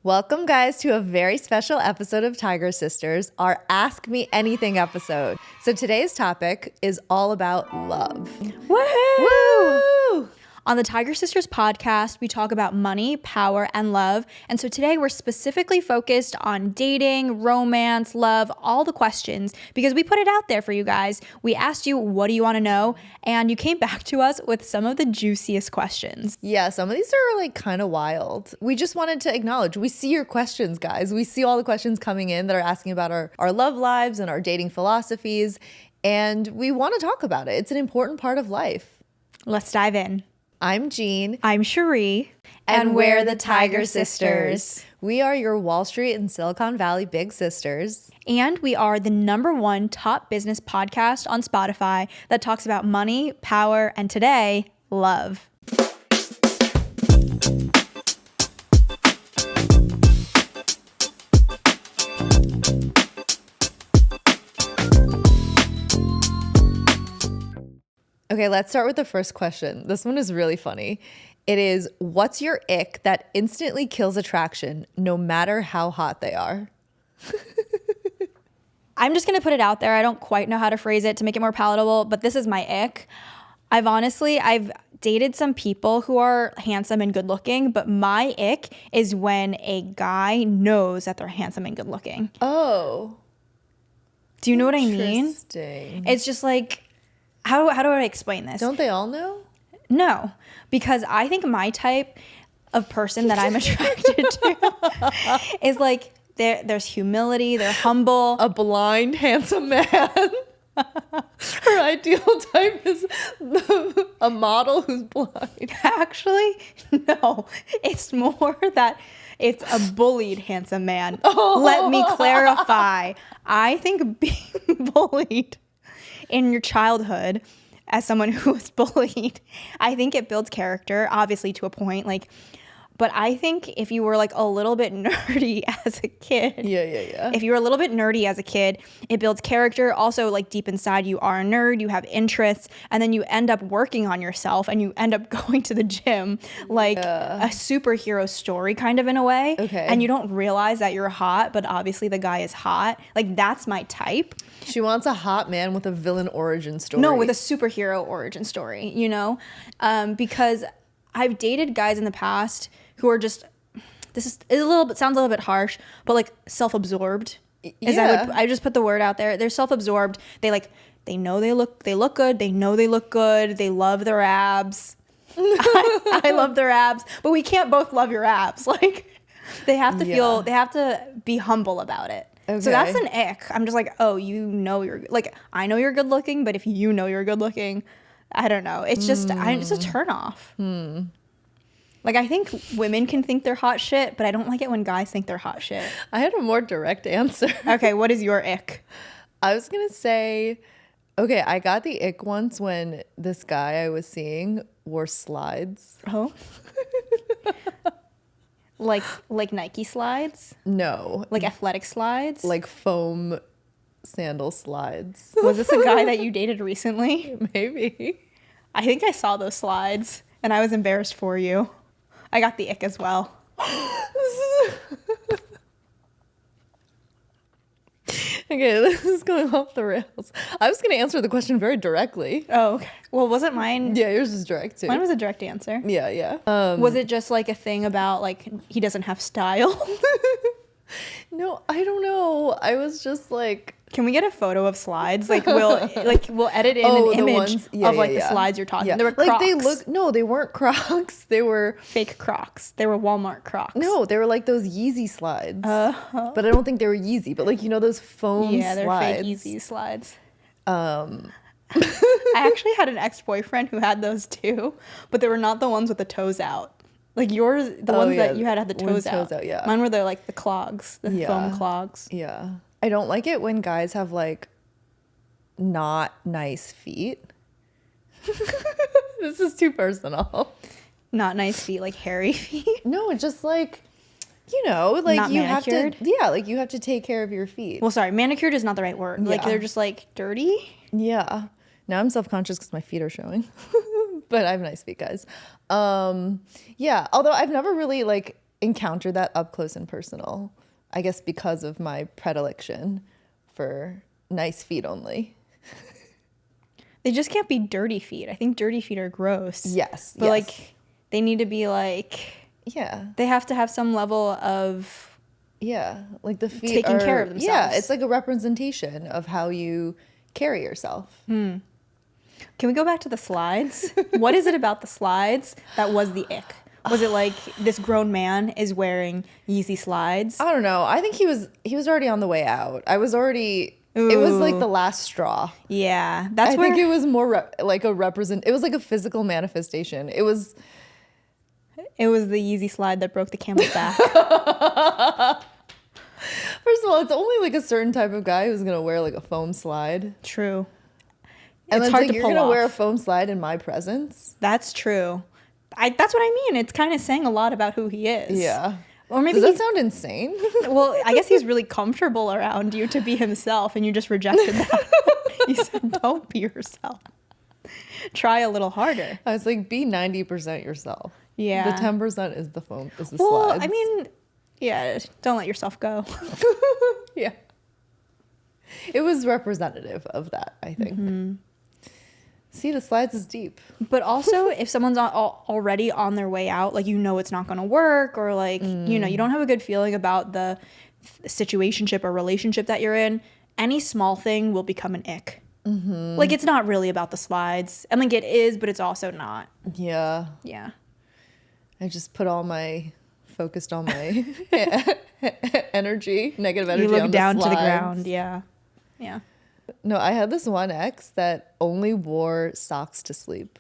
Welcome, guys, to a very special episode of Tiger Sisters, our Ask Me Anything episode. So today's topic is all about love. Woohoo! Woo! On the Tiger Sisters podcast, we talk about money, power, and love. And so today we're specifically focused on dating, romance, love, all the questions, because we put it out there for you guys. We asked you, what do you want to know? And you came back to us with some of the juiciest questions. Yeah, some of these are like kind of wild. We just wanted to acknowledge, we see your questions, guys. We see all the questions coming in that are asking about our love lives and our dating philosophies. And we want to talk about it. It's an important part of life. Let's dive in. I'm Jean. I'm Cherie. And we're the Tiger Sisters. We are your Wall Street and Silicon Valley big sisters. And we are the #1 top business podcast on Spotify that talks about money, power, and today, love. Okay, let's start with the first question. This one is really funny. It is, what's your ick that instantly kills attraction no matter how hot they are? I'm just going to put it out there. I don't quite know how to phrase it to make it more palatable, but this is my ick. I've dated some people who are handsome and good looking, but my ick is when a guy knows that they're handsome and good looking. Oh. Do you know what I mean? Interesting. It's just like, how do I explain this? Don't they all know? No, because I think my type of person that I'm attracted to is like, there's humility, they're humble. A blind, handsome man. Her ideal type is a model who's blind. Actually, no. It's more that it's a bullied handsome man. Let me clarify. I think being bullied in your childhood as someone who was bullied, I think it builds character, obviously to a point. But I think if you were like a little bit nerdy as a kid. Yeah. If you were a little bit nerdy as a kid, it builds character. Also, like deep inside, you are a nerd, you have interests, and then you end up working on yourself and you end up going to the gym like a superhero story kind of in a way. Okay. And you don't realize that you're hot, but obviously the guy is hot. Like that's my type. She wants a hot man with a villain origin story. No, with a superhero origin story, you know? Because I've dated guys in the past who are just, sounds a little bit harsh, but like self-absorbed. Yeah. I just put the word out there. They're self-absorbed. They know they look good. They know they look good. They love their abs. I love their abs, but we can't both love your abs. Like they have to they have to be humble about it. Okay. So that's an ick. I'm just like, oh, I know you're good looking, but if you know you're good looking, I don't know. It's just, it's a turn off. Like, I think women can think they're hot shit, but I don't like it when guys think they're hot shit. I had a more direct answer. Okay, what is your ick? I was going to say, okay, I got the ick once when this guy I was seeing wore slides. Oh. Like Nike slides? No. Like athletic slides? Like foam sandal slides. Was this a guy that you dated recently? Maybe. I think I saw those slides, and I was embarrassed for you. I got the ick as well. Okay, this is going off the rails. I was going to answer the question very directly. Oh, okay. Well, wasn't mine? Yeah, yours is direct too. Mine was a direct answer. Yeah. Was it just like a thing about like he doesn't have style? No, I don't know. I was just like, can we get a photo of slides? Like we'll edit in an image of the slides you're talking. Yeah. They were Crocs. They weren't Crocs. They were fake Crocs. They were Walmart Crocs. No, they were like those Yeezy slides. But I don't think they were Yeezy, but like, you know, those foam slides. Yeah, they're fake Yeezy slides. I actually had an ex-boyfriend who had those too, but they were not the ones with the toes out. Like yours, the ones that you had the toes out. Yeah. Mine were the clogs, the foam clogs. Yeah. I don't like it when guys have like not nice feet. This is too personal. Not nice feet, like hairy feet. No, it's just like, you know, like not you manicured? have to, yeah, like you have to take care of your feet. Well, sorry, manicured is not the right word. Like they're just like dirty. Yeah. Now I'm self-conscious because my feet are showing. But I have nice feet, guys. Yeah. Although I've never really like encounter that up close and personal. I guess because of my predilection for nice feet only. They just can't be dirty feet. I think dirty feet are gross. Yes. But like they need to be like, yeah, they have to have some level of like the feet taking care of themselves. Yeah, it's like a representation of how you carry yourself. Can we go back to the slides? What is it about the slides that was the ick? Was it like this grown man is wearing Yeezy slides? I don't know. I think he was already on the way out. I was already. Ooh. It was like the last straw. Yeah, I think it was more like a It was like a physical manifestation. It was the Yeezy slide that broke the camel's back. First of all, it's only like a certain type of guy who's gonna wear like a foam slide. True. And it's hard hard to to you're pull gonna off. wear a foam slide in my presence. That's true. That's what I mean. It's kind of saying a lot about who he is. Yeah. Or maybe Does that sound insane? Well, I guess he's really comfortable around you to be himself, and you just rejected that. You said, "Don't be yourself. Try a little harder." I was like, be 90% yourself. Yeah. The 10% is the foam. Is the Well, slides. I mean, yeah. Don't let yourself go. Yeah. It was representative of that, I think. Mm-hmm. See, the slides is deep. But also, if someone's already on their way out, like, you know it's not going to work, or like, you know, you don't have a good feeling about the situationship or relationship that you're in, any small thing will become an ick. Mm-hmm. Like, it's not really about the slides. And like, it is, but it's also not. Yeah. Yeah. I just focused on my energy, negative energy. You look on down the to the slides. ground. Yeah. Yeah. No, I had this one ex that only wore socks to sleep.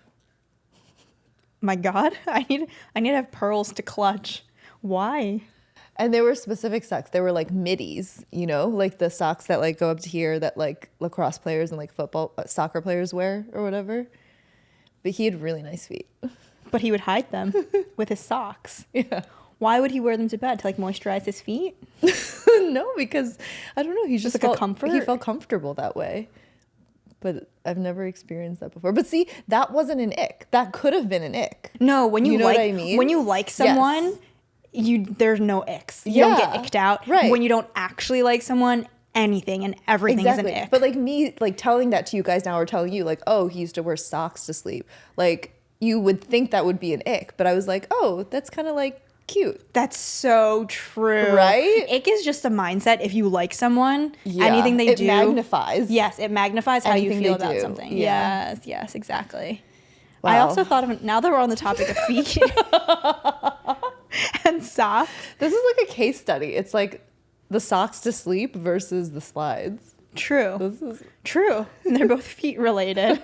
My God, I need to have pearls to clutch. Why? And they were specific socks. They were like middies, you know, like the socks that like go up to here that like lacrosse players and like soccer players wear or whatever. But he had really nice feet. But he would hide them with his socks. Yeah. Why would he wear them to bed? To like moisturize his feet? No, because I don't know. He just like felt, a comfort? He felt comfortable that way. But I've never experienced that before. But see, that wasn't an ick. That could have been an ick. No, when you know like, what I mean? when you like someone, Yes. There's no icks. You don't get icked out. Right. When you don't actually like someone, anything and everything is an ick. But like me, like telling that to you guys now, or telling you like, oh, he used to wear socks to sleep. Like you would think that would be an ick, but I was like, oh, that's kind of like cute. That's so true. Right? Ick is just a mindset. If you like someone, anything they do. It magnifies. Yes, it magnifies how you Anything feel they about do. something. Yeah. Yes, exactly. Wow. I also thought of, now that we're on the topic of feet and socks. This is like a case study. It's like the socks to sleep versus the slides. True. This is True. And they're both feet related.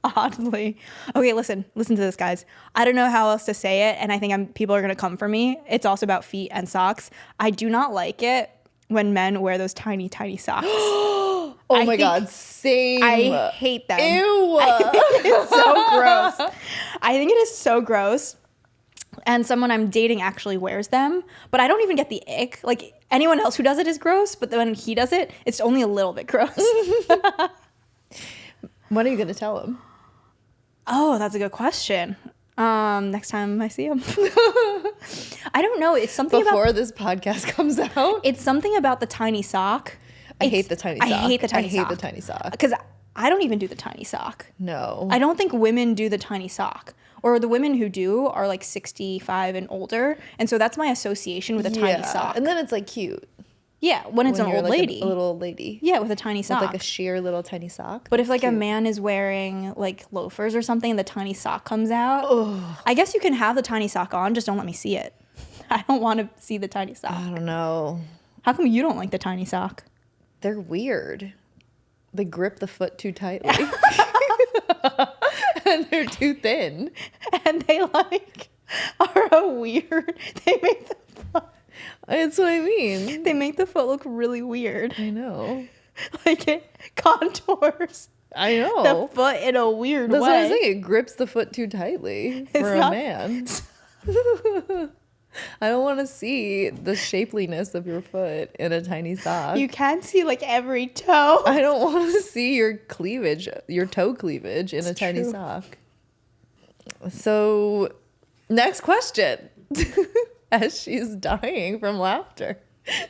Oddly. Okay, listen to this, guys. I don't know how else to say it, and I think people are going to come for me. It's also about feet and socks. I do not like it when men wear those tiny, tiny socks. Oh my God, same. I hate them. Ew. It's so gross. I think it is so gross. And someone I'm dating actually wears them, but I don't even get the ick. Like anyone else who does it is gross, but then when he does it, it's only a little bit gross. When are you going to tell him? Oh, that's a good question. Next time I see him. I don't know. It's something Before this podcast comes out? It's something about the tiny sock. I hate the tiny sock. I hate the tiny sock. I hate the tiny sock. Because I don't even do the tiny sock. No. I don't think women do the tiny sock. Or the women who do are like 65 and older. And so that's my association with a tiny sock. And then it's like cute. Yeah, when it's an you're old like lady. A little old lady. Yeah, with a tiny sock. With like a sheer little tiny sock. But if like cute. a man is wearing like loafers or something and the tiny sock comes out, I guess you can have the tiny sock on, just don't let me see it. I don't want to see the tiny sock. I don't know. How come you don't like the tiny sock? They're weird. They grip the foot too tightly. And they're too thin. And they like are a weird, they make the foot, That's what I mean. they make the foot look really weird. I know. Like it contours I know. the foot in a weird That's way. what I'm saying. It grips the foot too tightly for a man. I don't want to see the shapeliness of your foot in a tiny sock. You can see like every toe. I don't want to see your cleavage, your toe cleavage in a tiny sock. So, next question. as she's dying from laughter.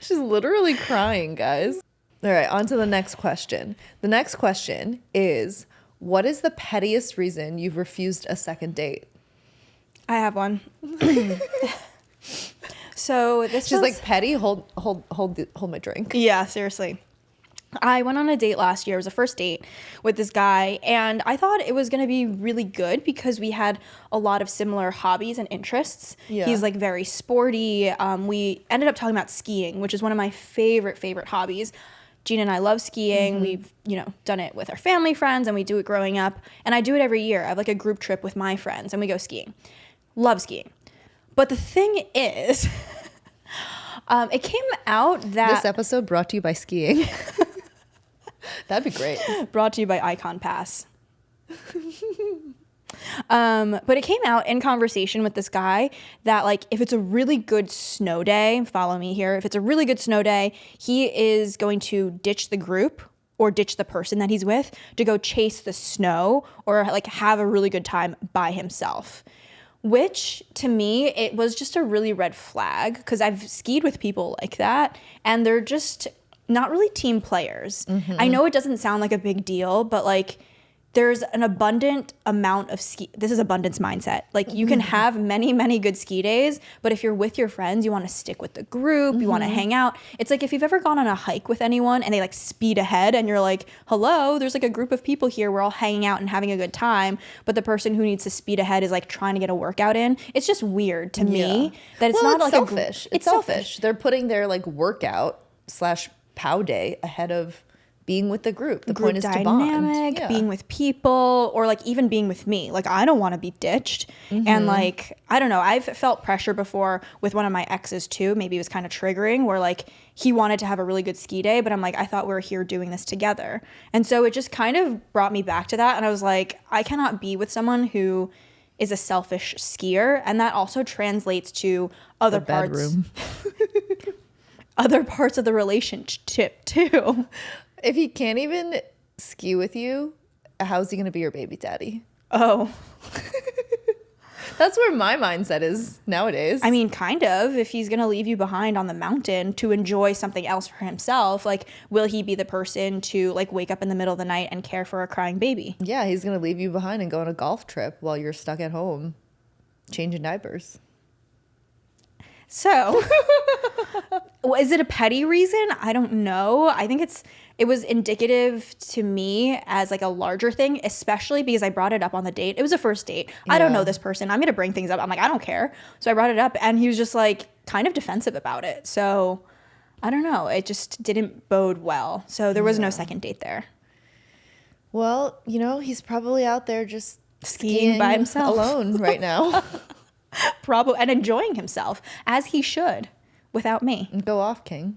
She's literally crying, guys. All right, on to the next question. The next question is, what is the pettiest reason you've refused a second date? I have one. So this She's was, like, petty, hold my drink. yeah, seriously. I went on a date last year. It was a first date with this guy, and I thought it was going to be really good because we had a lot of similar hobbies and interests. Yeah. He's like very sporty. We ended up talking about skiing, which is one of my favorite hobbies. Gina and I love skiing. We've, done it with our family friends, and we do it growing up. And I do it every year. I have like a group trip with my friends, and we go skiing. Love skiing. But the thing is, it came out that... This episode brought to you by skiing. That'd be great. Brought to you by Icon Pass. But it came out in conversation with this guy that, like, if it's a really good snow day, follow me here, if it's a really good snow day, he is going to ditch the group or ditch the person that he's with to go chase the snow or like have a really good time by himself. Which, to me, it was just a really red flag because I've skied with people like that, and they're just not really team players. I know it doesn't sound like a big deal, but, like, there's an abundant amount of this is abundance mindset. Like, you can have many, many good ski days, but if you're with your friends, you want to stick with the group, you want to hang out. It's like if you've ever gone on a hike with anyone and they like speed ahead and you're like, hello, there's like a group of people here, we're all hanging out and having a good time, but the person who needs to speed ahead is like trying to get a workout in. It's just weird to me that it's not like selfish. It's selfish. They're putting their like workout / POW day ahead of being with the group. The point is to bond. Yeah. Being with people, or like even being with me. Like, I don't want to be ditched. And like, I don't know, I've felt pressure before with one of my exes too. Maybe it was kind of triggering where like he wanted to have a really good ski day, but I'm like, I thought we were here doing this together. And so it just kind of brought me back to that. And I was like, I cannot be with someone who is a selfish skier. And that also translates to other parts. Other parts of the relationship too. If he can't even ski with you, how's he going to be your baby daddy? Oh. That's where my mindset is nowadays. I mean, kind of. If he's going to leave you behind on the mountain to enjoy something else for himself, like, will he be the person to like wake up in the middle of the night and care for a crying baby? Yeah, he's going to leave you behind and go on a golf trip while you're stuck at home changing diapers. So, is it a petty reason? I don't know. I think it was indicative to me as like a larger thing, especially because I brought it up on the date. It was a first date. Yeah. I don't know this person. I'm going to bring things up. I'm like, I don't care. So I brought it up, and he was just like kind of defensive about it. So I don't know. It just didn't bode well. So there was no second date there. Well, he's probably out there just skiing by himself alone right now. Probably, and enjoying himself as he should without me. Go off, King.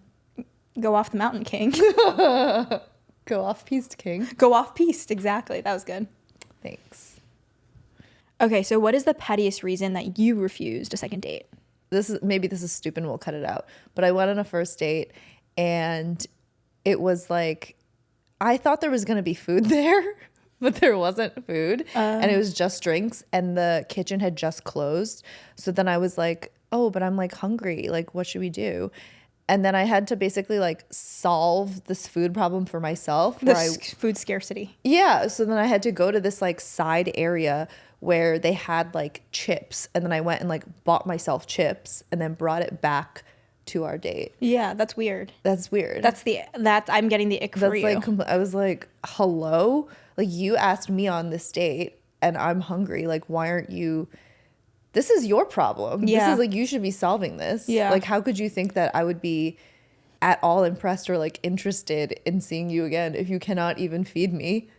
Go off the mountain, King. Go off piste, King. Go off piste, exactly. That was good. Thanks. Okay, so what is the pettiest reason that you refused a second date? This is stupid and we'll cut it out. But I went on a first date, and it was like, I thought there was going to be food there, but there wasn't food. And it was just drinks, and the kitchen had just closed. So then I was like, oh, but I'm like hungry. Like, what should we do? And then I had to basically like solve this food problem for myself. Food scarcity. Yeah. So then I had to go to this like side area where they had like chips. And then I went and like bought myself chips and then brought it back to our date. Yeah, that's weird. That's weird. I'm getting the ick for you. Like, I was like, hello? Like, you asked me on this date and I'm hungry. Like, why aren't you... This is your problem. Yeah. This is like, you should be solving this. Yeah. Like, how could you think that I would be at all impressed or like interested in seeing you again if you cannot even feed me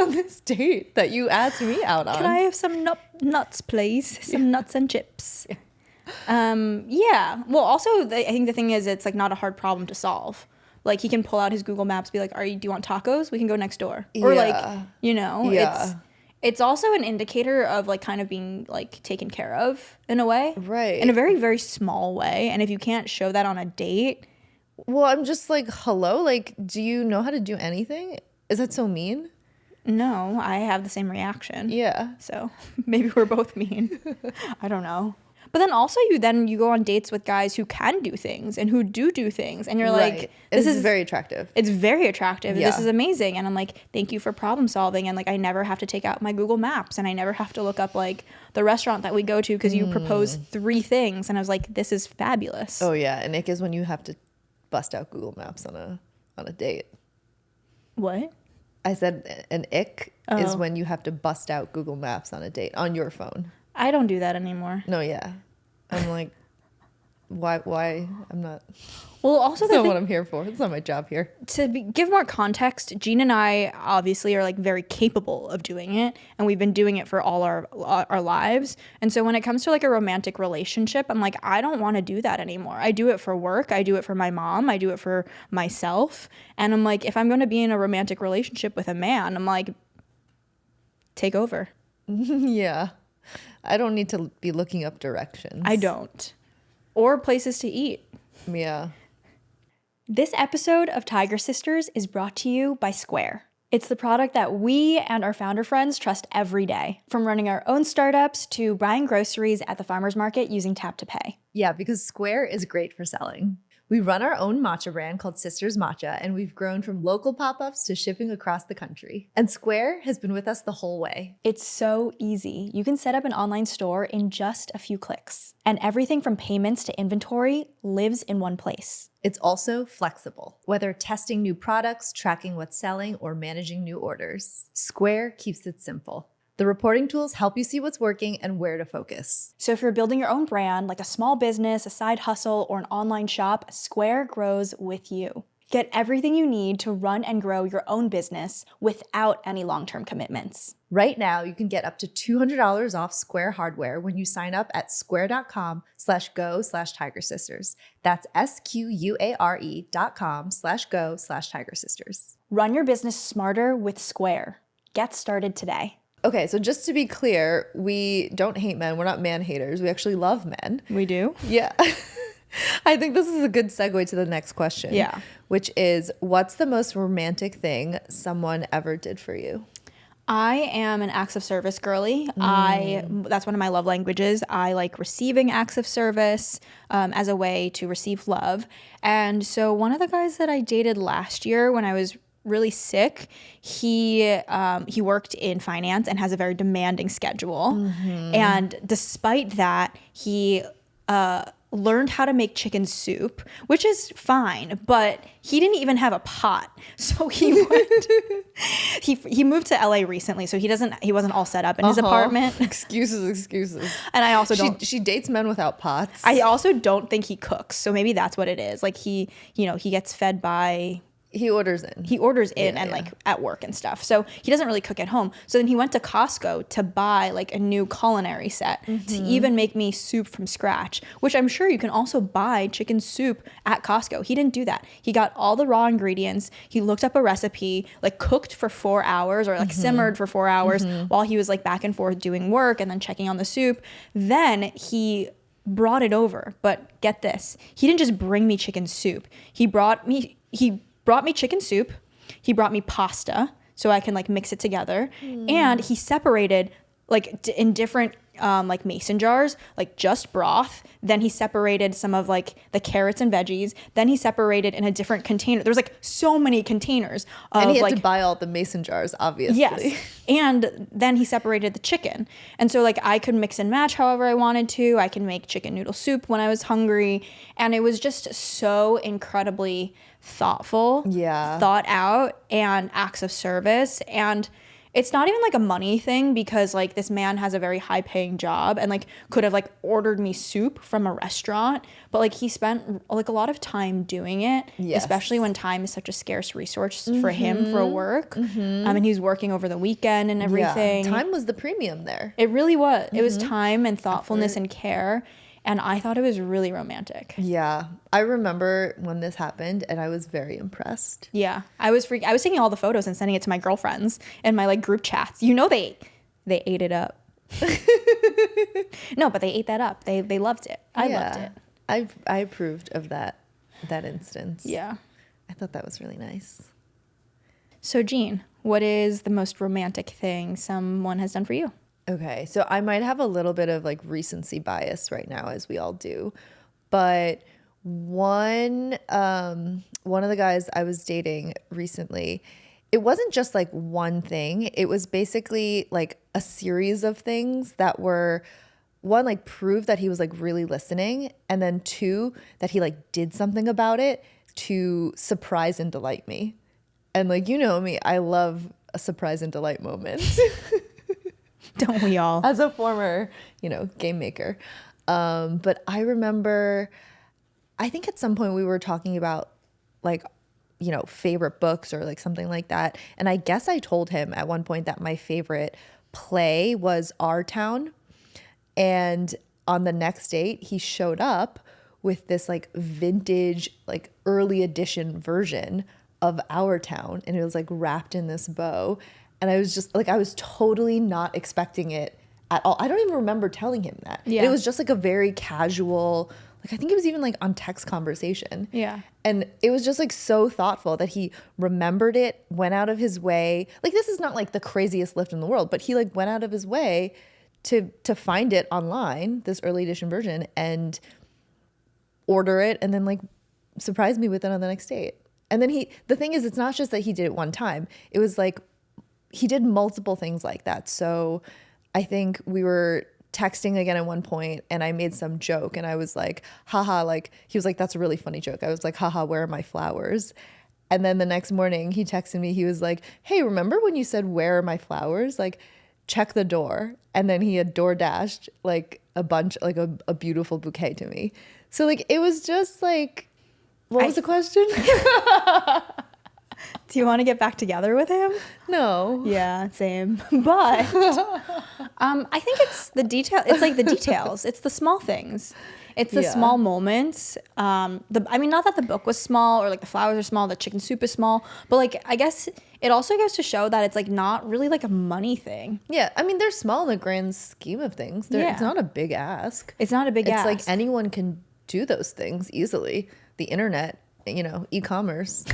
on this date that you asked me out on? Can I have some nuts, please? Some nuts and chips. Yeah. Well, also, I think the thing is, it's like not a hard problem to solve. Like, he can pull out his Google Maps, be like, do you want tacos? We can go next door. Or Yeah. It's also an indicator of like kind of being like taken care of in a way. Right. In a very, very small way. And if you can't show that on a date. Well, I'm just like, hello? Like, do you know how to do anything? Is that so mean? No, I have the same reaction. Yeah. So maybe we're both mean. I don't know. But then also you go on dates with guys who can do things and who do things. And you're like, this is very attractive. It's very attractive. Yeah. This is amazing. And I'm like, thank you for problem solving. And like, I never have to take out my Google Maps and I never have to look up like the restaurant that we go to because you proposed 3 things. And I was like, this is fabulous. Oh yeah. An ick is when you have to bust out Google Maps on a date. What? I said an ick is when you have to bust out Google Maps on a date on your phone. I don't do that anymore. No, yeah. I'm like, why? I'm not. Well, also That's not what I'm here for. It's not my job here. Give more context, Jean and I obviously are like very capable of doing it, and we've been doing it for all our lives. And so when it comes to like a romantic relationship, I'm like, I don't want to do that anymore. I do it for work. I do it for my mom. I do it for myself. And I'm like, if I'm going to be in a romantic relationship with a man, I'm like, take over. Yeah. I don't need to be looking up directions. I don't. Or places to eat. Yeah. This episode of Tiger Sisters is brought to you by Square. It's the product that we and our founder friends trust every day, from running our own startups to buying groceries at the farmer's market using Tap to Pay. Yeah, because Square is great for selling. We run our own matcha brand called Sisters Matcha, and we've grown from local pop-ups to shipping across the country. And Square has been with us the whole way. It's so easy. You can set up an online store in just a few clicks. And everything from payments to inventory lives in one place. It's also flexible, whether testing new products, tracking what's selling, or managing new orders. Square keeps it simple. The reporting tools help you see what's working and where to focus. So if you're building your own brand, like a small business, a side hustle, or an online shop, Square grows with you. Get everything you need to run and grow your own business without any long-term commitments. Right now, you can get up to $200 off Square hardware when you sign up at square.com/go/tigersisters. That's SQUARE.com/go/tigersisters. Run your business smarter with Square. Get started today. Okay, so just to be clear, we don't hate men. We're not man haters. We actually love men. We do? Yeah. I think this is a good segue to the next question. Yeah. Which is, what's the most romantic thing someone ever did for you? I am an acts of service girly. That's one of my love languages. I like receiving acts of service as a way to receive love. And so one of the guys that I dated last year when I was really sick, he worked in finance and has a very demanding schedule. And despite that, he learned how to make chicken soup, which is fine, but he didn't even have a pot. So he moved to LA recently, so he wasn't all set up in his apartment. Excuses. And I also don't. She dates men without pots. I also don't think he cooks, so maybe that's what it is. Like he gets fed by. He orders in. Like at work and stuff. So he doesn't really cook at home. So then he went to Costco to buy like a new culinary set to even make me soup from scratch, which I'm sure you can also buy chicken soup at Costco. He didn't do that. He got all the raw ingredients. He looked up a recipe, like cooked for 4 hours or like simmered for 4 hours while he was like back and forth doing work and then checking on the soup. Then he brought it over. But get this, he didn't just bring me chicken soup. He brought me chicken soup. He brought me pasta so I can like mix it together. And he separated like in different like mason jars, like just broth. Then he separated some of like the carrots and veggies. Then he separated in a different container. There's like so many containers. And he had to buy all the mason jars, obviously. Yes. And then he separated the chicken. And so like I could mix and match however I wanted to. I can make chicken noodle soup when I was hungry. And it was just so incredibly thoughtful, thought out, and acts of service. And it's not even like a money thing because like this man has a very high paying job and like could have like ordered me soup from a restaurant, but like he spent like a lot of time doing it, especially when time is such a scarce resource for him for work. And he was working over the weekend and everything. Time was the premium there. It really was. It was time and thoughtfulness and care. And I thought it was really romantic. Yeah. I remember when this happened and I was very impressed. Yeah. I was taking all the photos and sending it to my girlfriends and my like group chats. You know, they ate it up. No, but they ate that up. They loved it. I loved it. I approved of that instance. Yeah. I thought that was really nice. So Jean, what is the most romantic thing someone has done for you? Okay, so I might have a little bit of like recency bias right now, as we all do, but one of the guys I was dating recently, it wasn't just like one thing. It was basically like a series of things that were one, like prove that he was like really listening, and then two, that he like did something about it to surprise and delight me. And like, you know me, I love a surprise and delight moment. Don't we all? As a former, game maker. But I remember, I think at some point we were talking about like, favorite books or like something like that. And I guess I told him at one point that my favorite play was Our Town. And on the next date, he showed up with this like vintage, like early edition version of Our Town. And it was like wrapped in this bow. And I was just like, I was totally not expecting it at all. I don't even remember telling him that. Yeah. It was just like a very casual, like I think it was even like on text conversation. Yeah. And it was just like so thoughtful that he remembered it, went out of his way. Like this is not like the craziest lift in the world, but he like went out of his way to find it online, this early edition version, and order it and then like surprise me with it on the next date. And then the thing is, it's not just that he did it one time. It was like he did multiple things like that. So I think we were texting again at one point and I made some joke and I was like, haha, like he was like, that's a really funny joke. I was like, haha, where are my flowers? And then the next morning he texted me, he was like, hey, remember when you said, where are my flowers? Like, check the door. And then he had door dashed like a bunch, like a beautiful bouquet to me. So like, it was just like, what was the question? Do you want to get back together with him? No. Yeah, same. But I think it's the detail. It's like the details. It's the small things. It's the small moments. I mean, not that the book was small or like the flowers are small, the chicken soup is small, but like I guess it also goes to show that it's like not really like a money thing. Yeah, I mean, they're small in the grand scheme of things. It's not a big ask. It's not a big ask. It's like anyone can do those things easily. The internet, e-commerce.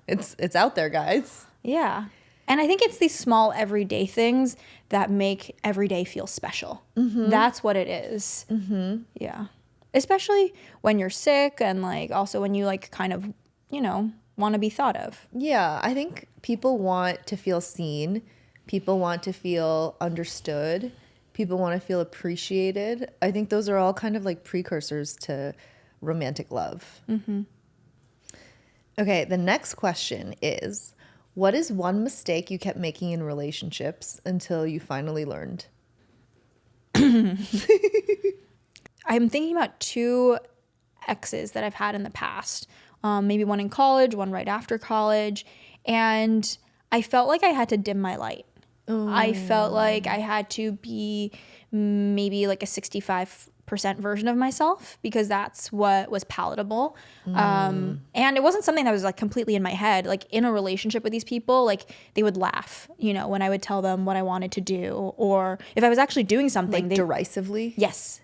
It's out there, guys. Yeah. And I think it's these small everyday things that make every day feel special. Mm-hmm. That's what it is. Mm-hmm. Yeah. Especially when you're sick and like also when you like kind of, want to be thought of. Yeah. I think people want to feel seen. People want to feel understood. People want to feel appreciated. I think those are all kind of like precursors to romantic love. Mm-hmm. Okay, the next question is, what is one mistake you kept making in relationships until you finally learned? I'm thinking about two exes that I've had in the past. Maybe one in college, one right after college. And I felt like I had to dim my light. I felt like I had to be maybe like a 65% version of myself because that's what was palatable. And it wasn't something that was like completely in my head. Like in a relationship with these people, like they would laugh, when I would tell them what I wanted to do, or if I was actually doing something. Like derisively? Yes.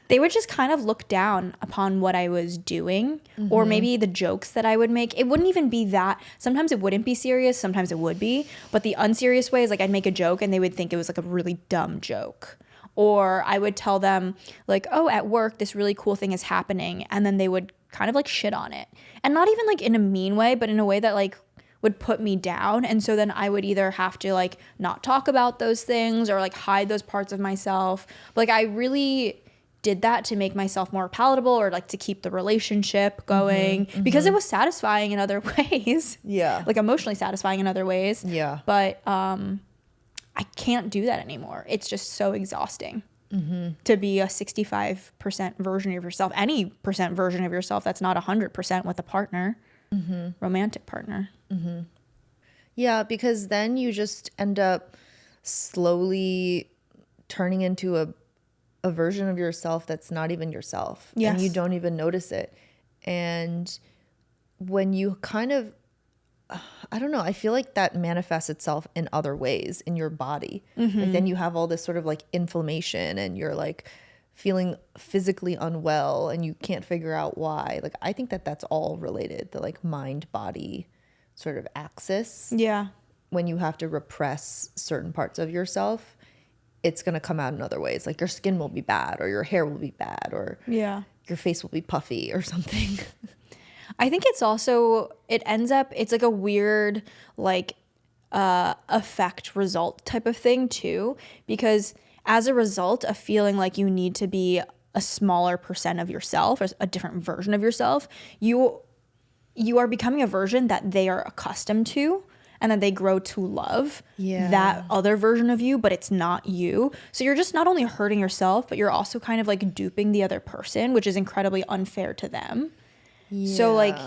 They would just kind of look down upon what I was doing, or maybe the jokes that I would make. It wouldn't even be that. Sometimes it wouldn't be serious. Sometimes it would be. But the unserious way is like I'd make a joke and they would think it was like a really dumb joke. Or I would tell them like, oh, at work, this really cool thing is happening. And then they would kind of like shit on it. And not even like in a mean way, but in a way that like would put me down. And so then I would either have to like not talk about those things or like hide those parts of myself. But like I really did that to make myself more palatable or like to keep the relationship going because it was satisfying in other ways. Yeah. Like emotionally satisfying in other ways. Yeah. But I can't do that anymore. It's just so exhausting to be a 65% version of yourself, any percent version of yourself that's not 100% with a partner, romantic partner. Yeah, because then you just end up slowly turning into a version of yourself that's not even yourself. Yes. And you don't even notice it. And when you kind of, I don't know, I feel like that manifests itself in other ways in your body. Like then you have all this sort of like inflammation and you're like feeling physically unwell and you can't figure out why. Like I think that that's all related, the like mind body sort of axis. Yeah. When you have to repress certain parts of yourself. it's going to come out in other ways. Like your skin will be bad, or your hair will be bad, or Yeah. your face will be puffy or something. I think it's also, it's like a weird, like, effect result type of thing too, because as a result of feeling like you need to be a smaller percent of yourself or a different version of yourself, you are becoming a version that they are accustomed to and that they grow to love that other version of you, but it's not you. So you're just not only hurting yourself, but you're also kind of like duping the other person, which is incredibly unfair to them. Yeah. So like,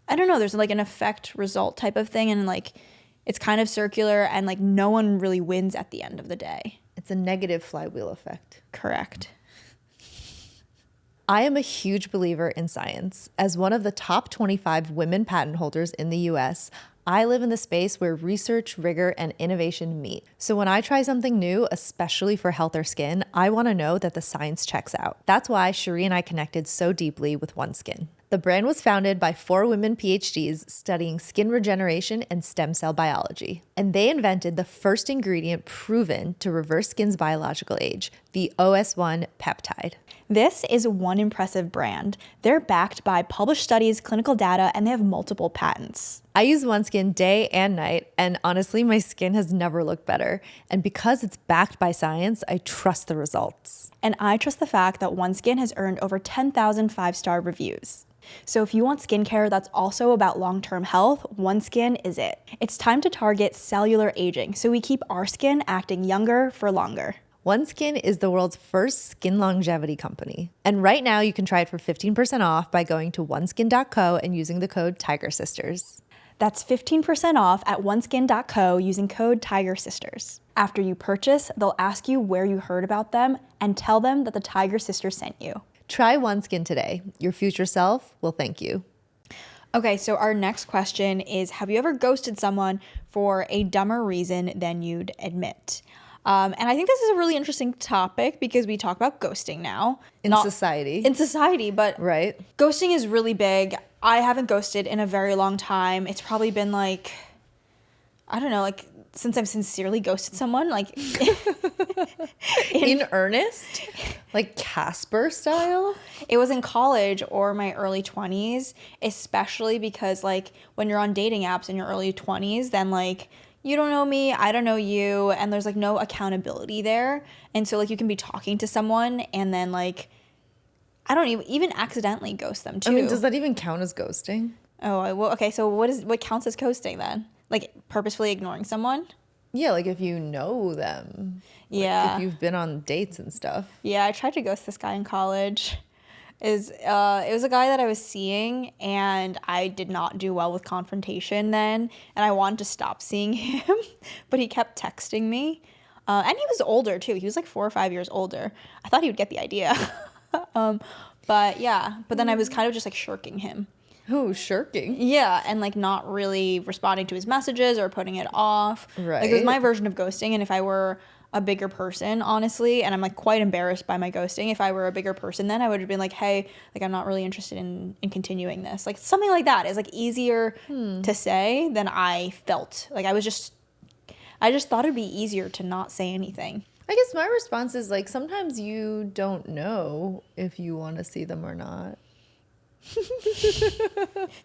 I don't know, there's like an effect result type of thing, and like it's kind of circular, and like no one really wins at the end of the day. It's a negative flywheel effect. Correct. I am a huge believer in science. As one of the top 25 women patent holders in the US, I live in the space where research, rigor, and innovation meet. So when I try something new, especially for health or skin, I want to know that the science checks out. That's why Cherie and I connected so deeply with OneSkin. The brand was founded by 4 women PhDs studying skin regeneration and stem cell biology. And they invented the first ingredient proven to reverse skin's biological age, the OS1 peptide. This is one impressive brand. They're backed by published studies, clinical data, and they have multiple patents. I use OneSkin day and night, and honestly, my skin has never looked better. And because it's backed by science, I trust the results. And I trust the fact that OneSkin has earned over 10,000 5-star reviews. So if you want skincare that's also about long-term health, OneSkin is it. It's time to target cellular aging, so we keep our skin acting younger for longer. OneSkin is the world's first skin longevity company. And right now you can try it for 15% off by going to oneskin.co and using the code TigerSisters. That's 15% off at oneskin.co using code TigerSisters. After you purchase, they'll ask you where you heard about them and tell them that the Tiger Sisters sent you. Try OneSkin today. Your future self will thank you. Okay, so our next question is, have you ever ghosted someone for a dumber reason than you'd admit? And I think this is a really interesting topic because we talk about ghosting now. In society, but right. Ghosting is really big. I haven't ghosted in a very long time. It's probably been like, I don't know, like since I've sincerely ghosted someone, like in earnest, like Casper style. It was in college or my early 20s, especially because like when you're on dating apps in your early 20s, then like you don't know me, I don't know you, and there's like no accountability there. And so like you can be talking to someone and then like I don't even accidentally ghost them too. I mean, does that even count as ghosting? Oh, well, okay, so what counts as ghosting then? Like purposefully ignoring someone? Yeah, like if you know them. Yeah. Like if you've been on dates and stuff. Yeah, I tried to ghost this guy in college. It was a guy that I was seeing, and I did not do well with confrontation then, and I wanted to stop seeing him, but he kept texting me. And he was older too. He was like 4 or 5 years older. I thought he would get the idea. But then I was kind of just like shirking him. Oh, shirking? Yeah, and like not really responding to his messages or putting it off. Right. Like it was my version of ghosting, and if I were a bigger person, honestly, and I'm like quite embarrassed by my ghosting, if I were a bigger person then I would have been like, hey, like I'm not really interested in continuing this. Like something like that is like easier to say than I felt. Like I just thought it'd be easier to not say anything. I guess my response is like sometimes you don't know if you want to see them or not.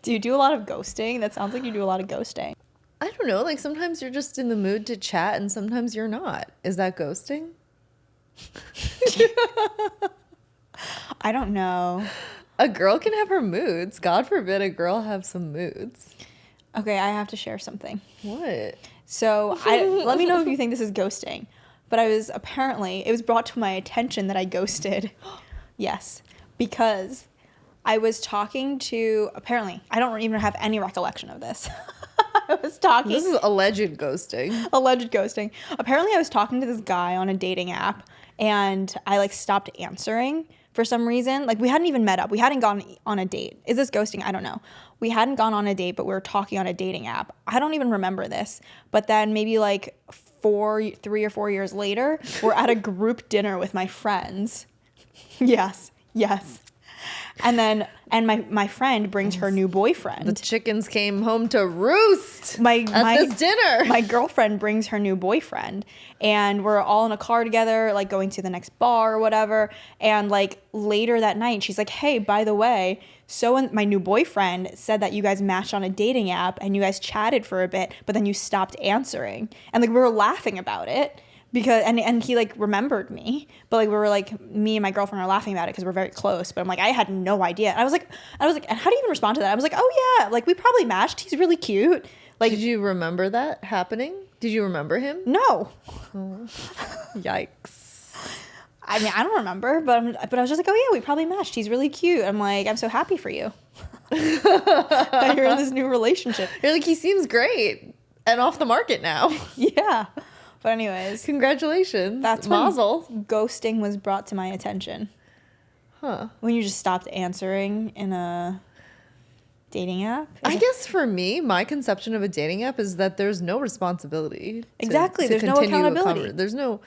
Do you do a lot of ghosting? That sounds like you do a lot of ghosting. I don't know, like sometimes you're just in the mood to chat and sometimes you're not. Is that ghosting? I don't know. A girl can have her moods. God forbid a girl have some moods. Okay, I have to share something. What? So let me know if you think this is ghosting. But it was brought to my attention that I ghosted. Yes, because I was talking to, apparently, I don't even have any recollection of this. I was talking. This is alleged ghosting. Alleged ghosting. Apparently, I was talking to this guy on a dating app, and I like stopped answering for some reason. Like we hadn't even met up. We hadn't gone on a date. Is this ghosting? I don't know. We hadn't gone on a date, but we were talking on a dating app. I don't even remember this. But then maybe like 3 or 4 years later, we're at a group dinner with my friends. Yes. And my friend brings her new boyfriend. The chickens came home to roost my this dinner. My girlfriend brings her new boyfriend, and we're all in a car together, like going to the next bar or whatever. And like later that night, she's like, "Hey, by the way, my new boyfriend said that you guys matched on a dating app and you guys chatted for a bit, but then you stopped answering." And like we were laughing about it. Because and he like remembered me, but like we were like, me and my girlfriend are laughing about it because we're very close. But I'm like, I had no idea. And I was like, and how do you even respond to that? I was like, oh yeah, like we probably matched. He's really cute. Like, did you remember that happening? Did you remember him? No. Oh. Yikes. I mean, I don't remember, but I was just like, oh yeah, we probably matched. He's really cute. I'm like, I'm so happy for you that you're in this new relationship. You're like, he seems great and off the market now. Yeah. But anyways, congratulations. That's Mazel. When ghosting was brought to my attention. Huh. When you just stopped answering in a dating app. I guess for me, my conception of a dating app is that there's no responsibility. Exactly. There's no accountability. There's no.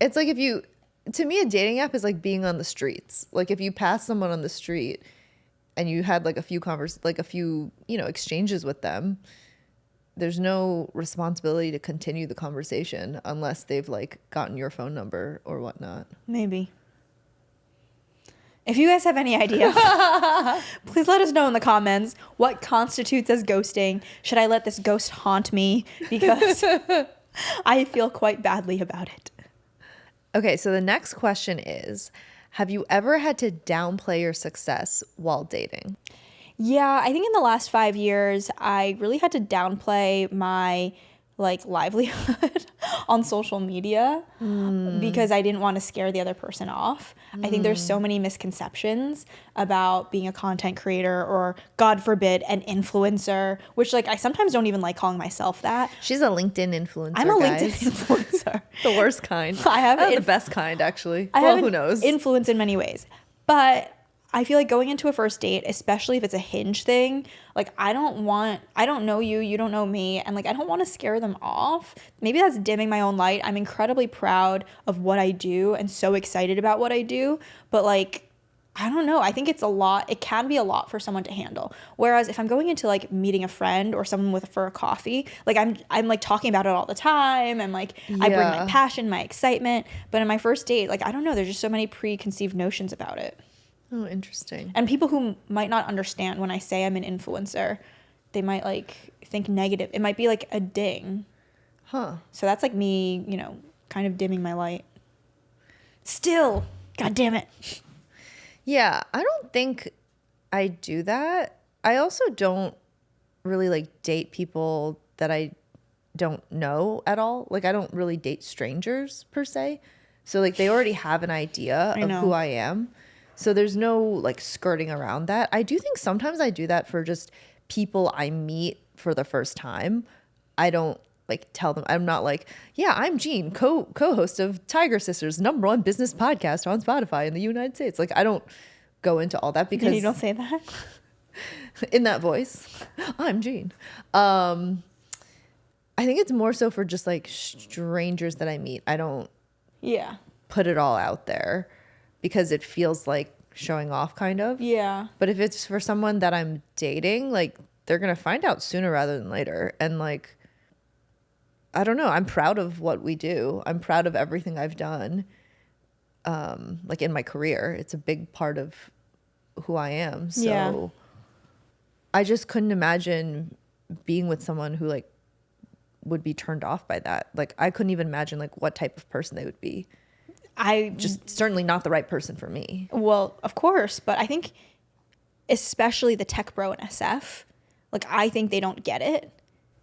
It's like to me, a dating app is like being on the streets. Like if you pass someone on the street and you had like a few exchanges with them, there's no responsibility to continue the conversation unless they've like gotten your phone number or whatnot. Maybe. If you guys have any idea, please let us know in the comments what constitutes as ghosting. Should I let this ghost haunt me? Because I feel quite badly about it. Okay, so the next question is, have you ever had to downplay your success while dating? Yeah, I think in the last 5 years, I really had to downplay my like livelihood on social media because I didn't want to scare the other person off. I think there's so many misconceptions about being a content creator or, God forbid, an influencer, which like I sometimes don't even like calling myself that. She's a LinkedIn influencer. I'm a guys. LinkedIn influencer. The worst kind. I have the best kind, actually. Who knows? Influence in many ways, but I feel like going into a first date, especially if it's a Hinge thing, like I don't know you, you don't know me, and like I don't want to scare them off. Maybe that's dimming my own light. I'm incredibly proud of what I do and so excited about what I do, but like I don't know. I think it's a lot. It can be a lot for someone to handle. Whereas if I'm going into like meeting a friend or someone for a coffee, like I'm like talking about it all the time, and like I bring my passion, my excitement. But in my first date, like I don't know, there's just so many preconceived notions about it. Oh, interesting. And people who might not understand when I say I'm an influencer, they might like think negative. It might be like a ding. Huh. So that's like me, kind of dimming my light. Still, God damn it. Yeah, I don't think I do that. I also don't really like date people that I don't know at all. Like I don't really date strangers per se. So like they already have an idea of who I am. So there's no like skirting around that. I do think sometimes I do that for just people I meet for the first time. I don't like tell them. I'm not like, yeah, I'm Jean, co-host of Tiger Sisters, #1 business podcast on Spotify in the United States. Like I don't go into all that because you don't say that in that voice. I'm Jean. I think it's more so for just like strangers that I meet. I don't put it all out there because it feels like showing off kind of. Yeah. But if it's for someone that I'm dating, like they're going to find out sooner rather than later. And like, I don't know. I'm proud of what we do. I'm proud of everything I've done. Like in my career, it's a big part of who I am. So I just couldn't imagine being with someone who like would be turned off by that. Like I couldn't even imagine like what type of person they would be. Just certainly not the right person for me. Well, of course, but I think especially the tech bro in SF, like I think they don't get it.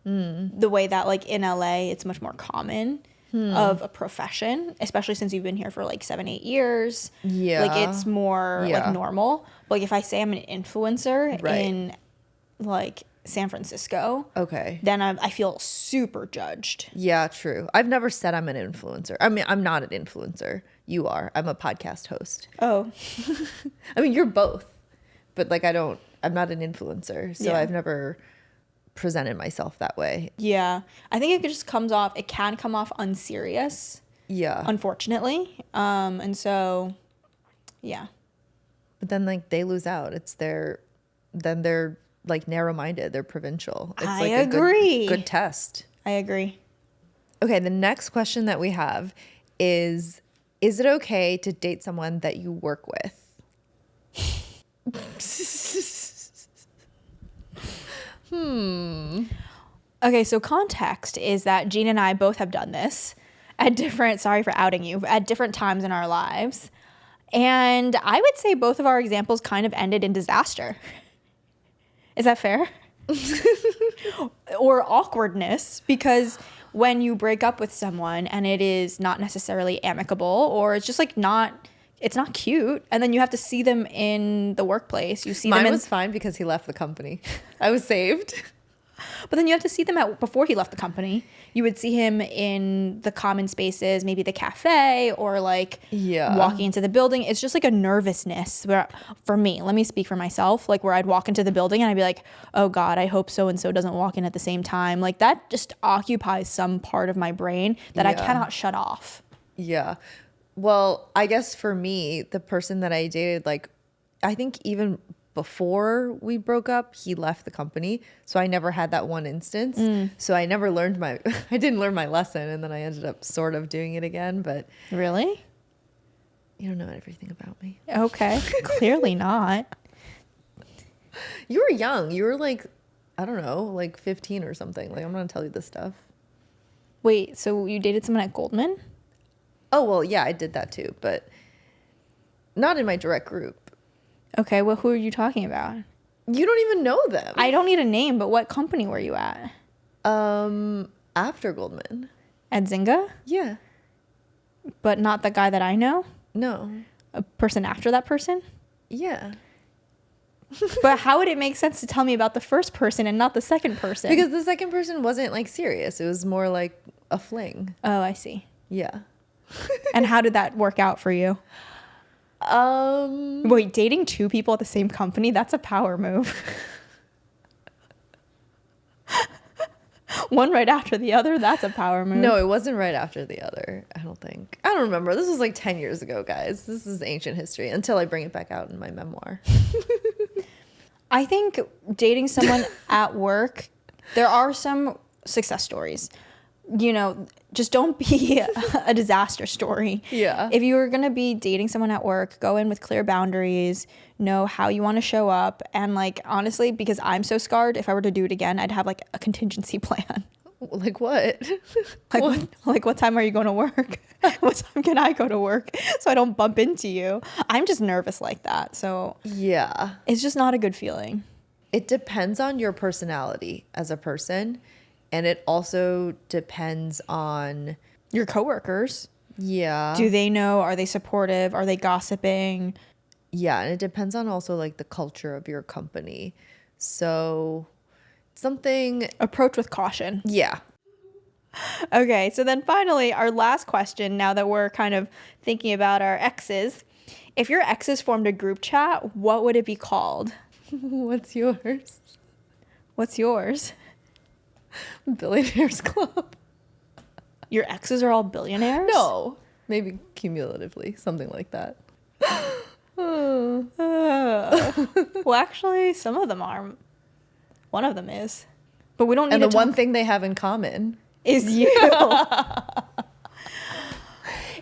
The way that like in LA it's much more common of a profession, especially since you've been here for like 7-8 years. Yeah. Like it's more like normal. But like if I say I'm an influencer in like San Francisco, then I feel super judged. Yeah, true. I've never said I'm an influencer. I mean, I'm not an influencer. You are. I'm a podcast host. Oh. I mean, you're both. But like I'm not an influencer. So I've never presented myself that way. Yeah. I think it can come off unserious. Yeah. Unfortunately. And so, yeah. But then like they lose out. Then they're like narrow-minded. They're provincial. It's I like agree. a good test. I agree. Okay, the next question that we have is it okay to date someone that you work with? Okay, so context is that Jean and I both have done this at sorry for outing you, at different times in our lives. And I would say both of our examples kind of ended in disaster. Is that fair? Or awkwardness, because when you break up with someone and it is not necessarily amicable, or it's just like it's not cute, and then you have to see them in the workplace. You see Mine them was fine because he left the company. I was saved. But then you have to see them before he left the company. You would see him in the common spaces, maybe the cafe, or like walking into the building. It's just like a nervousness where, for me, let me speak for myself, like where I'd walk into the building and I'd be like, oh God, I hope so-and-so doesn't walk in at the same time. Like that just occupies some part of my brain that I cannot shut off. Yeah. Well, I guess for me, the person that I dated, like, I think even before we broke up, he left the company. So I never had that one instance. So I never learned I didn't learn my lesson. And then I ended up sort of doing it again. But Really? you don't know everything about me. Okay. Clearly not. You were young. You were like, I don't know, like 15 or something. Like, I'm going to tell you this stuff. Wait, so you dated someone at Goldman? Oh, well, yeah, I did that too. But not in my direct group. Okay, well, who are you talking about? You don't even know them. I don't need a name, but what company were you at? After Goldman. At Zynga? Yeah. But not the guy that I know? No. A person after that person? Yeah. But how would it make sense to tell me about the first person and not the second person? Because the second person wasn't like serious. It was more like a fling. Oh, I see. Yeah. And how did that work out for you? Wait, dating two people at the same company? That's a power move. One right after the other, that's a power move. No, it wasn't right after the other, I don't think. I don't remember. This was like 10 years ago, guys. This is ancient history until I bring it back out in my memoir. I think dating someone at work, there are some success stories. You know, just don't be a disaster story. Yeah. If you were going to be dating someone at work, go in with clear boundaries, know how you want to show up. And like, honestly, because I'm so scarred, if I were to do it again, I'd have like a contingency plan. Like what? Like what time are you going to work? What time can I go to work so I don't bump into you? I'm just nervous like that. So Yeah. it's just not a good feeling. It depends on your personality as a person. And it also depends on... Your coworkers. Yeah. Do they know? Are they supportive? Are they gossiping? Yeah. And it depends on also like the culture of your company. So something... Approach with caution. Yeah. Okay, so then finally, our last question, now that we're kind of thinking about our exes. If your exes formed a group chat, what would it be called? What's yours? What's yours? Billionaires Club. Your exes are all billionaires? No. Maybe cumulatively. Something like that. Well, actually, some of them are. One of them is. But we don't need and to the one thing they have in common is you.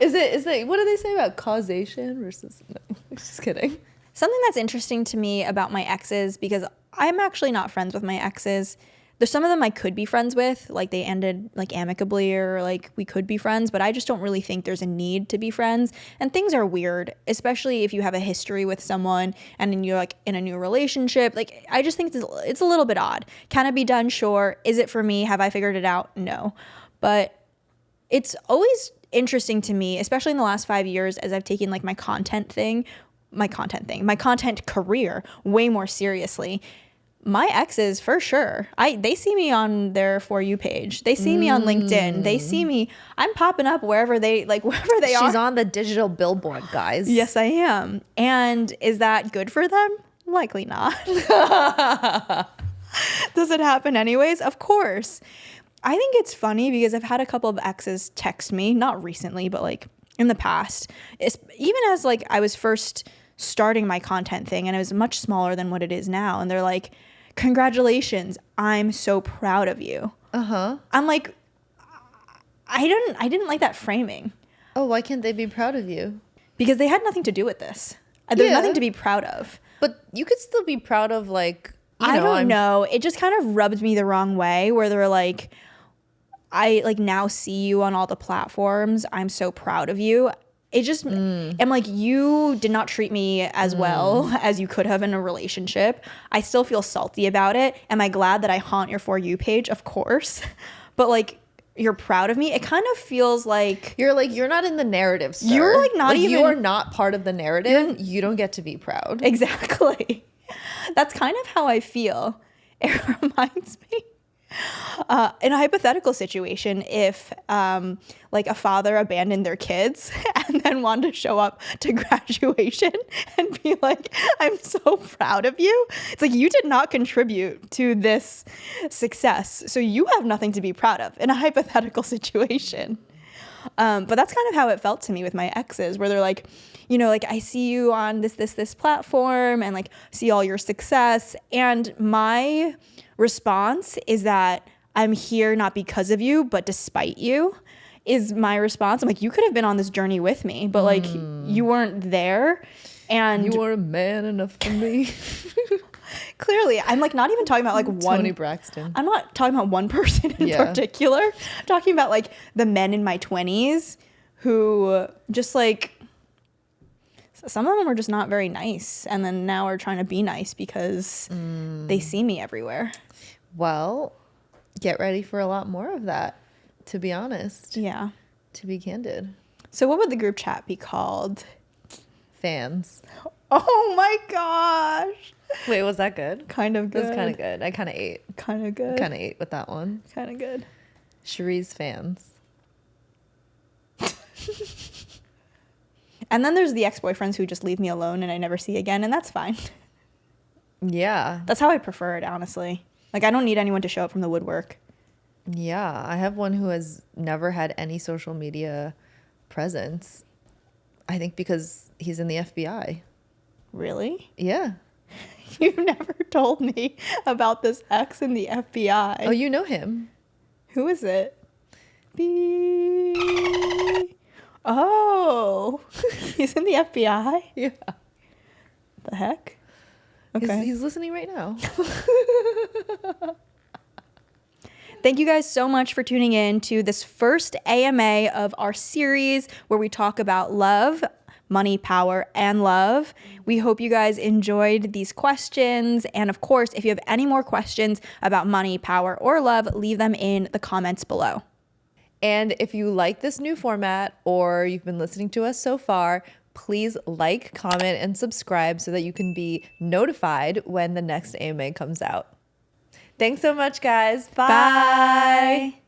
Is it what do they say about causation versus no, just kidding. Something that's interesting to me about my exes, because I'm actually not friends with my exes. There's some of them I could be friends with, like they ended like amicably or like we could be friends, but I just don't really think there's a need to be friends. And things are weird, especially if you have a history with someone and then you're like in a new relationship. Like I just think it's a little bit odd. Can it be done? Sure. Is it for me? Have I figured it out? No. But it's always interesting to me, especially in the last 5 years as I've taken like my content career way more seriously. My exes, for sure, they see me on their For You page. They see me on LinkedIn. They see me. I'm popping up wherever they are. She's on the digital billboard, guys. Yes, I am. And is that good for them? Likely not. Does it happen anyways? Of course. I think it's funny because I've had a couple of exes text me, not recently, but like in the past. Even as like I was first starting my content thing, and it was much smaller than what it is now. And they're like, congratulations, I'm so proud of you. I'm like, I didn't like that framing. Oh, why can't they be proud of you? Because they had nothing to do with this. There's nothing to be proud of. But you could still be proud of, like, I don't know. It just kind of rubbed me the wrong way, where they're like, I like now see you on all the platforms. I'm so proud of you. It just, I'm like, you did not treat me as well as you could have in a relationship. I still feel salty about it. Am I glad that I haunt your For You page? Of course. But like, you're proud of me. It kind of feels like you're not in the narrative, sir. You're like not even. You are not part of the narrative. You don't get to be proud. Exactly. That's kind of how I feel. It reminds me. In a hypothetical situation, if like a father abandoned their kids and then wanted to show up to graduation and be like, I'm so proud of you. It's like, you did not contribute to this success, so you have nothing to be proud of in a hypothetical situation. But that's kind of how it felt to me with my exes, where they're like, you know, like, I see you on this platform and like see all your success. And my response is that I'm here not because of you, but despite you, is my response. I'm like, you could have been on this journey with me, but like you weren't there. And you were a man enough for me. Clearly, I'm like not even talking about like one Tony Braxton. I'm not talking about one person in particular. I'm talking about like the men in my 20s who just like, some of them were just not very nice, and then now are trying to be nice because they see me everywhere. Well, get ready for a lot more of that, to be honest. Yeah. To be candid. So what would the group chat be called? Fans. Oh my gosh. Wait, was that good? Kind of good. That was kind of good. I kind of ate. Kind of good. Kind of ate with that one. Kind of good. Cherie's fans. And then there's the ex-boyfriends who just leave me alone and I never see again, and that's fine. Yeah. That's how I prefer it, honestly. Like, I don't need anyone to show up from the woodwork. Yeah. I have one who has never had any social media presence. I think because he's in the FBI. Really? Yeah. You've never told me about this ex in the FBI. Oh, you know him. Who is it? Oh, he's in the FBI? Yeah. The heck? Okay. He's listening right now. Thank you guys so much for tuning in to this first AMA of our series where we talk about love, money, power, and love. We hope you guys enjoyed these questions. And of course, if you have any more questions about money, power, or love, leave them in the comments below. And if you like this new format or you've been listening to us so far, please like, comment, and subscribe so that you can be notified when the next AMA comes out. Thanks so much, guys. Bye. Bye.